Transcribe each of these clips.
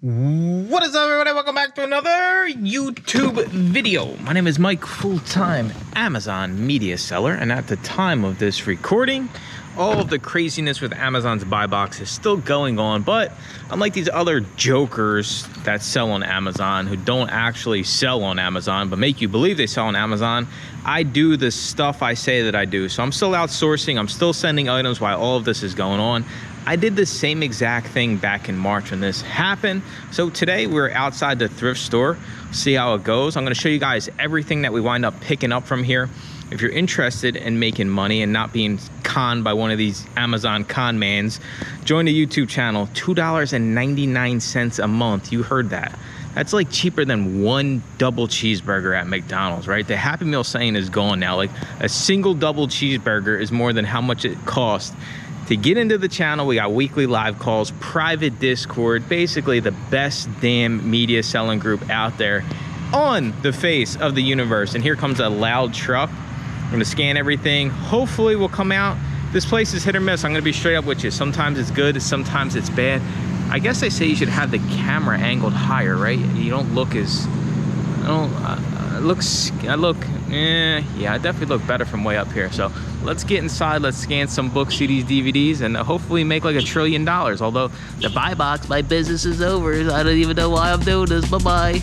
What is up, everybody? Welcome back to another YouTube video. My name is Mike, full-time Amazon media seller, and at the time of this recording, all of the craziness with Amazon's buy box is still going on, but unlike these other jokers that sell on Amazon who don't actually sell on Amazon but make you believe they sell on Amazon, I do the stuff I say that I do. So I'm still outsourcing, I'm still sending items while all of this is going on. I did the same exact thing back in March when this happened. So today we're outside the thrift store, see how it goes. I'm gonna show you guys everything that we wind up picking up from here. If you're interested in making money and not being conned by one of these Amazon con mans, join the YouTube channel, $2.99 a month. You heard that. That's like cheaper than one double cheeseburger at McDonald's, right? The Happy Meal saying is gone now. Like a single double cheeseburger is more than how much it costs. To get into the channel, we got weekly live calls, private Discord, basically the best damn media selling group out there on the face of the universe. And here comes a loud truck. I'm gonna scan everything. Hopefully we'll come out. This place is hit or miss. I'm gonna be straight up with you. Sometimes it's good, sometimes it's bad. I guess they say you should have the camera angled higher, right? You don't look as, I definitely look better from way up here. So let's get inside, let's scan some books, CDs, DVDs, and hopefully make like $1 trillion. Although the buy box, my business is over. I don't even know why I'm doing this. Bye-bye.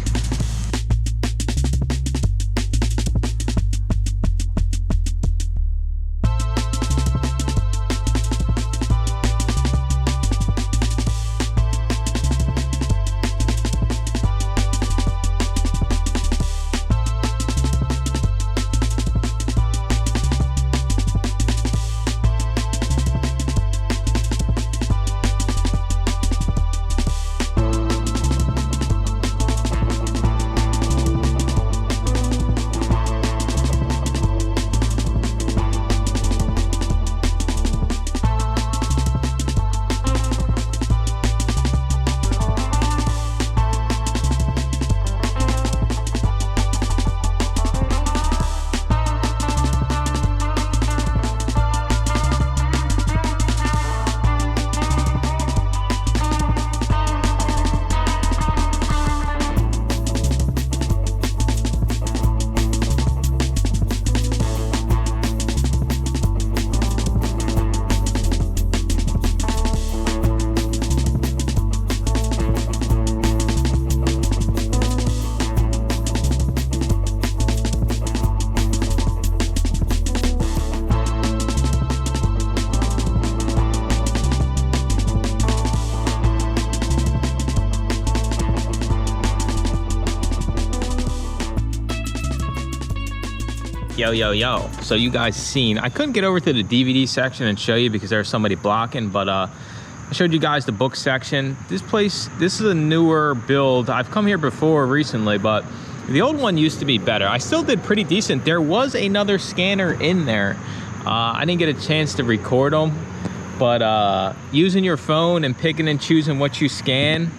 Yo. So you guys seen, I couldn't get over to the DVD section and show you because there's somebody blocking, but I showed you guys the book section. This place, this is a newer build. I've come here before recently, but the old one used to be better. I still did pretty decent. There was another scanner in there. I didn't get a chance to record them, but using your phone and picking and choosing what you scan,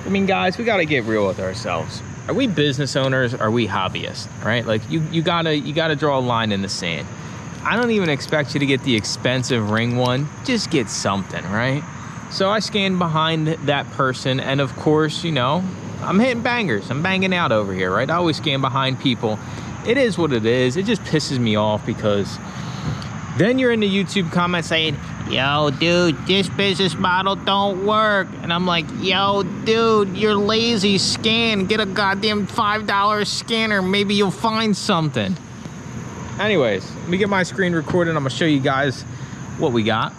I mean, guys, we gotta get real with ourselves. Are we business owners? Are we hobbyists, right? Like you gotta draw a line in the sand. I don't even expect you to get the expensive ring one. Just get something, right? So I scan behind that person, and of course, you know, I'm hitting bangers. I'm banging out over here, right? I always scan behind people. It is what it is. It just pisses me off because then you're in the YouTube comments saying, yo, dude, this business model don't work. And I'm like, yo, dude, you're lazy. Scan. Get a goddamn $5 scanner. Maybe you'll find something. Anyways, let me get my screen recorded. I'm going to show you guys what we got.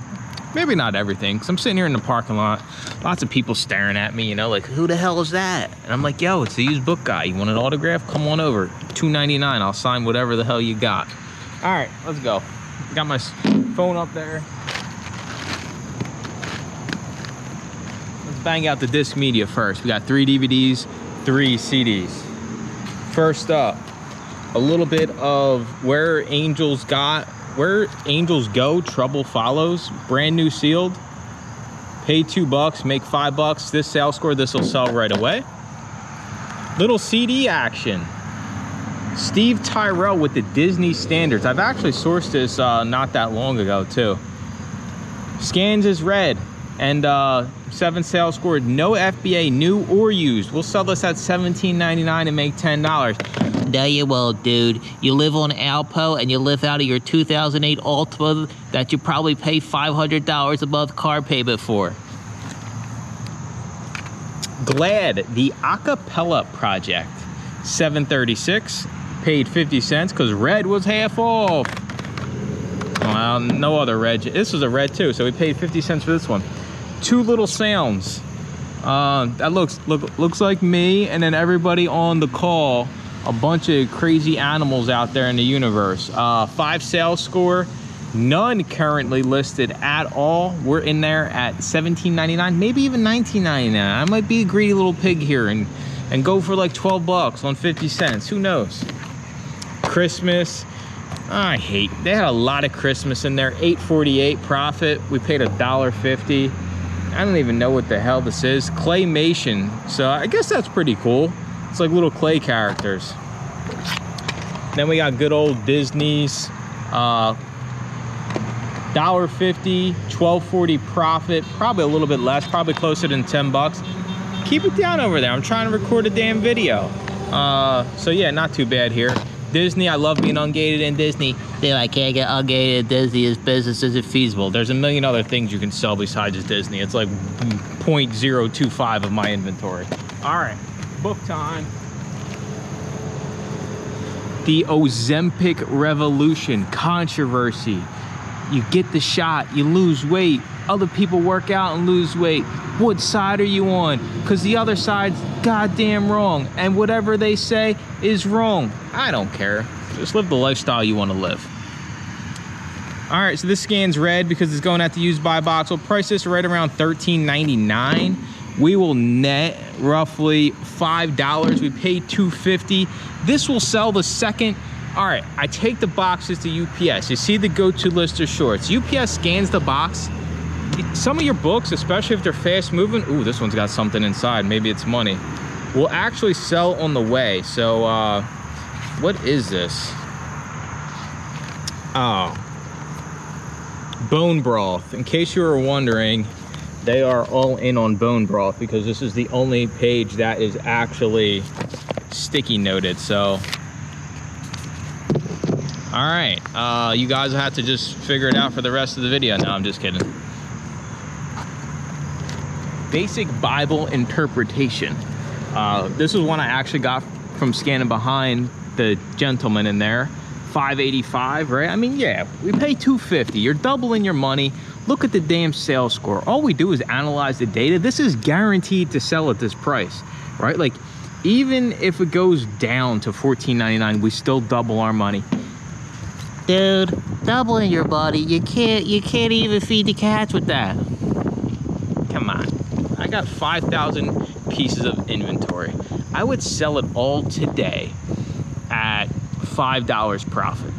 Maybe not everything, because I'm sitting here in the parking lot. Lots of people staring at me, you know, like, who the hell is that? And I'm like, yo, it's the used book guy. You want an autograph? Come on over. $2.99. I'll sign whatever the hell you got. All right, let's go. Got my phone up there. Let's bang out the disc media first. We got 3 DVDs, 3 CDs. First up, a little bit of Where Angels Go, Trouble Follows. Brand new sealed. Pay $2, make $5. This sale score, this will sell right away. Little CD action. Steve Tyrell with the Disney Standards. I've actually sourced this not that long ago too. Scans as read. And 7 sales score, no FBA, new or used. We'll sell this at $17.99 and make $10. No, you won't, dude. You live on Alpo and you live out of your 2008 Altima that you probably pay $500 a month car payment for. Glad, the Acapella Project, $7.36, paid 50 cents because red was half off. Well, no other red. This was a red too, so we paid 50 cents for this one. Two Little Sounds. That looks like me and then everybody on the call. A bunch of crazy animals out there in the universe. 5 sales score, none currently listed at all. We're in there at $17.99, maybe even $19.99. I might be a greedy little pig here and go for like 12 bucks on 50 cents. Who knows? Christmas. They had a lot of Christmas in there. $8.48 profit. We paid $1.50. I don't even know what the hell this is. Claymation. So I guess that's pretty cool. It's like little clay characters. Then we got good old Disney's. $1.50, $12.40 profit. Probably a little bit less, probably closer than 10 bucks. Keep it down over there. I'm trying to record a damn video. So yeah, not too bad here. Disney, I love being ungated in Disney. Dude, I can't get ungated in Disney. This business isn't feasible. There's a million other things you can sell besides just Disney. It's like 0.025 of my inventory. All right. Book time. The Ozempic revolution, controversy. You get the shot, you lose weight. Other people work out and lose weight. What side are you on? Because the other side's goddamn wrong. And whatever they say is wrong. I don't care. Just live the lifestyle you want to live. All right, so this scan's red because it's going at the used buy box. We'll price this right around $13.99. We will net roughly $5. We paid $2.50. This will sell the second. All right, I take the boxes to UPS. You see the go-to list of shorts. UPS scans the box. Some of your books, especially if they're fast moving, ooh, this one's got something inside. Maybe it's money. Will actually sell on the way. So, what is this? Oh, bone broth. In case you were wondering, they are all in on bone broth because this is the only page that is actually sticky noted. So, all right, you guys will have to just figure it out for the rest of the video. No, I'm just kidding. Basic Bible interpretation. This is one I actually got from scanning behind the gentleman in there. $5.85, right? I mean, yeah, we pay $2.50. You're doubling your money. Look at the damn sales score. All we do is analyze the data. This is guaranteed to sell at this price, right? Like, even if it goes down to $14.99, we still double our money. Dude, doubling your money, you can't even feed the cats with that. Come on. I got 5,000 pieces of inventory. I would sell it all today at $5 profit.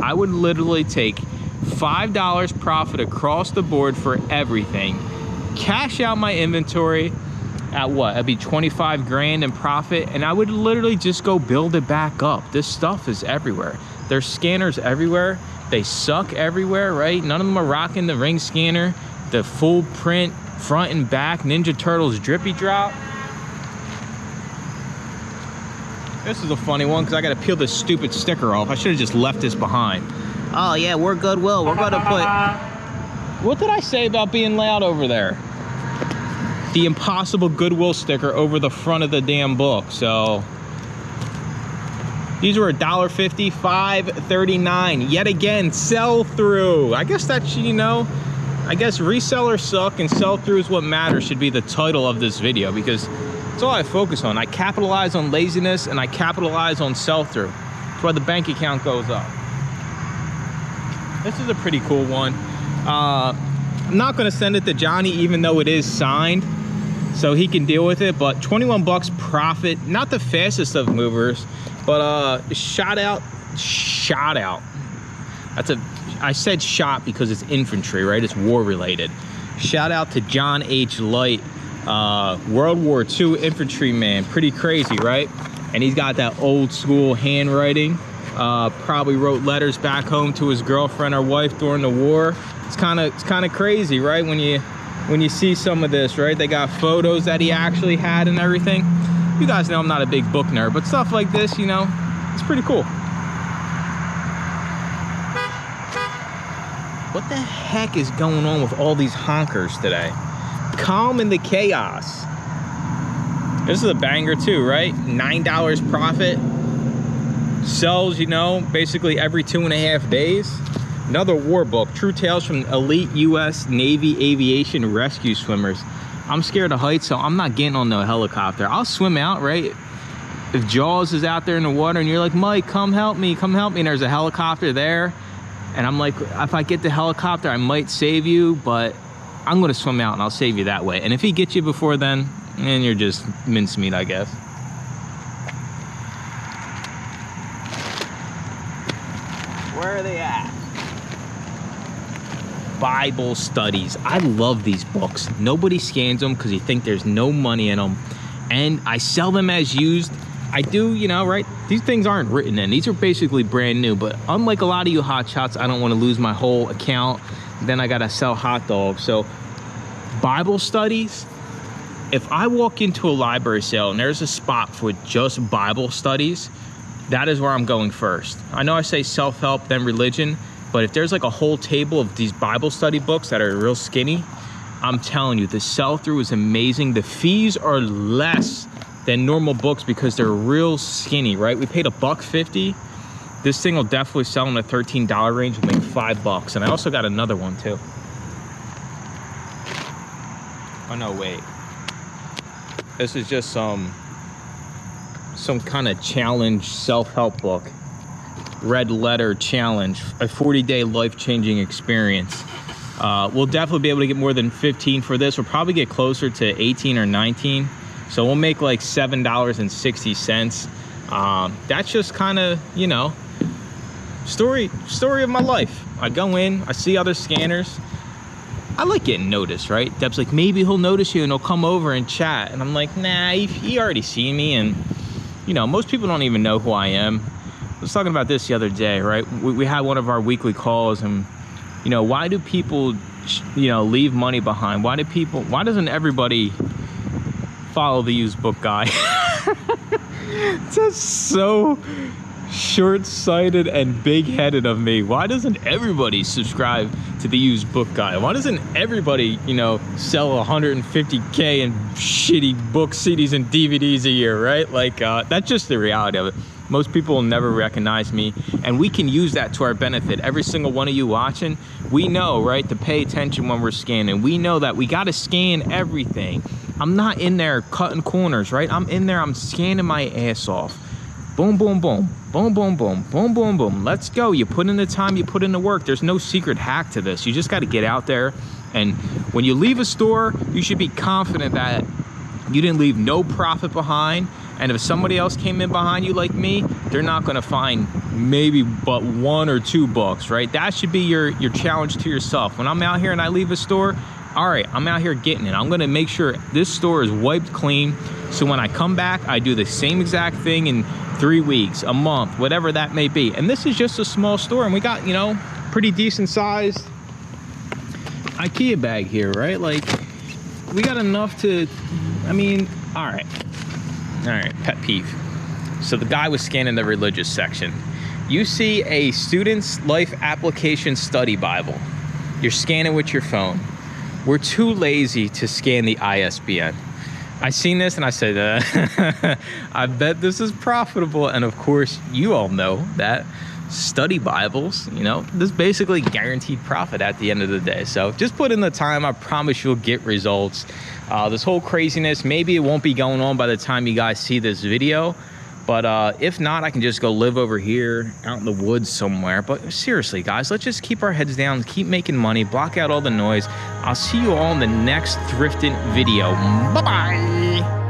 I would literally take $5 profit across the board for everything, cash out my inventory at what? That'd be 25 grand in profit, and I would literally just go build it back up. This stuff is everywhere. There's scanners everywhere. They suck everywhere, right? None of them are rocking the ring scanner, the full print, front and back, Ninja Turtles drippy drop. This is a funny one because I gotta peel this stupid sticker off. I should have just left this behind. Oh yeah, we're Goodwill. We're gonna put... What did I say about being loud over there? The impossible Goodwill sticker over the front of the damn book. So these were $1.50, $5.39. Yet again, sell through. I guess that's, you know, I guess resellers suck and sell through is what matters should be the title of this video, because that's all I focus on. I capitalize on laziness and I capitalize on sell through. That's why the bank account goes up. This is a pretty cool one. I'm not gonna send it to Johnny even though it is signed, so he can deal with it, but 21 bucks profit. Not the fastest of movers, but shot out. That's a, I said shot because it's infantry, right? It's war related. Shout out to John H. Light, World War II infantryman. Pretty crazy, right? And he's got that old school handwriting. Probably wrote letters back home to his girlfriend or wife during the war. It's kind of crazy, right? When you when you see some of this, right? They got photos that he actually had and everything. You guys know I'm not a big book nerd, but stuff like this, you know, it's pretty cool. What the heck is going on with all these honkers today? Calm in the chaos. This is a banger too, right? $9 profit. Sells, you know, basically every 2.5 days. Another war book, True Tales from Elite U.S. Navy Aviation Rescue Swimmers. I'm scared of heights, so I'm not getting on the helicopter. I'll swim out, right? If Jaws is out there in the water and you're like, Mike, come help me, and there's a helicopter there, and I'm like, if I get the helicopter, I might save you, but I'm gonna swim out and I'll save you that way. And if he gets you before then you're just mincemeat, I guess. Where are they at? Bible studies. I love these books. Nobody scans them because you think there's no money in them. And I sell them as used. I do, you know, right? These things aren't written in. These are basically brand new. But unlike a lot of you hotshots, I don't want to lose my whole account. Then I got to sell hot dogs. So Bible studies, if I walk into a library sale and there's a spot for just Bible studies, that is where I'm going first. I know I say self-help, then religion, but if there's like a whole table of these Bible study books that are real skinny, I'm telling you, the sell-through is amazing. The fees are less than normal books because they're real skinny, right? We paid $1.50. This thing will definitely sell in the $13 range. We'll make $5. And I also got another one too. Oh no, wait. This is just some kind of challenge self-help book. Red letter challenge, a 40-day life-changing experience. We'll definitely be able to get more than 15 for this. We'll probably get closer to 18 or 19. So we'll make like $7.60. That's just kind of, you know, story of my life. I go in, I see other scanners. I like getting noticed, right? Deb's like, maybe he'll notice you and he'll come over and chat. And I'm like, nah, he already seen me. And, you know, most people don't even know who I am. I was talking about this the other day, right? We had one of our weekly calls, and, you know, why do people, you know, leave money behind? Why doesn't everybody follow the used book guy? It's just so short-sighted and big-headed of me. Why doesn't everybody subscribe to the used book guy? Why doesn't everybody, you know, sell 150K in shitty book CDs and DVDs a year, right? Like, that's just the reality of it. Most people will never recognize me, and we can use that to our benefit. Every single one of you watching, we know, right, to pay attention when we're scanning. We know that we got to scan everything. I'm not in there cutting corners, right? I'm in there, I'm scanning my ass off. Boom, boom, boom, boom, boom, boom, boom, boom, boom. Let's go. You put in the time, you put in the work. There's no secret hack to this. You just got to get out there. And when you leave a store, you should be confident that you didn't leave no profit behind. And if somebody else came in behind you like me, they're not going to find maybe but 1 or 2 books, right? That should be your challenge to yourself. When I'm out here and I leave a store, all right, I'm out here getting it. I'm going to make sure this store is wiped clean. So when I come back, I do the same exact thing in 3 weeks, a month, whatever that may be. And this is just a small store, and we got, you know, pretty decent sized IKEA bag here, right? Like, we got enough to, I mean, all right, pet peeve. So the guy was scanning the religious section. You see a student's life application study Bible. You're scanning with your phone. We're too lazy to scan the ISBN. I seen this and I said, I bet this is profitable. And of course, you all know that study Bibles, you know, this is basically guaranteed profit at the end of the day. So just put in the time. I promise you'll get results. This whole craziness, maybe it won't be going on by the time you guys see this video. But if not, I can just go live over here out in the woods somewhere. But seriously, guys, let's just keep our heads down, keep making money, block out all the noise. I'll see you all in the next thrifting video. Bye-bye.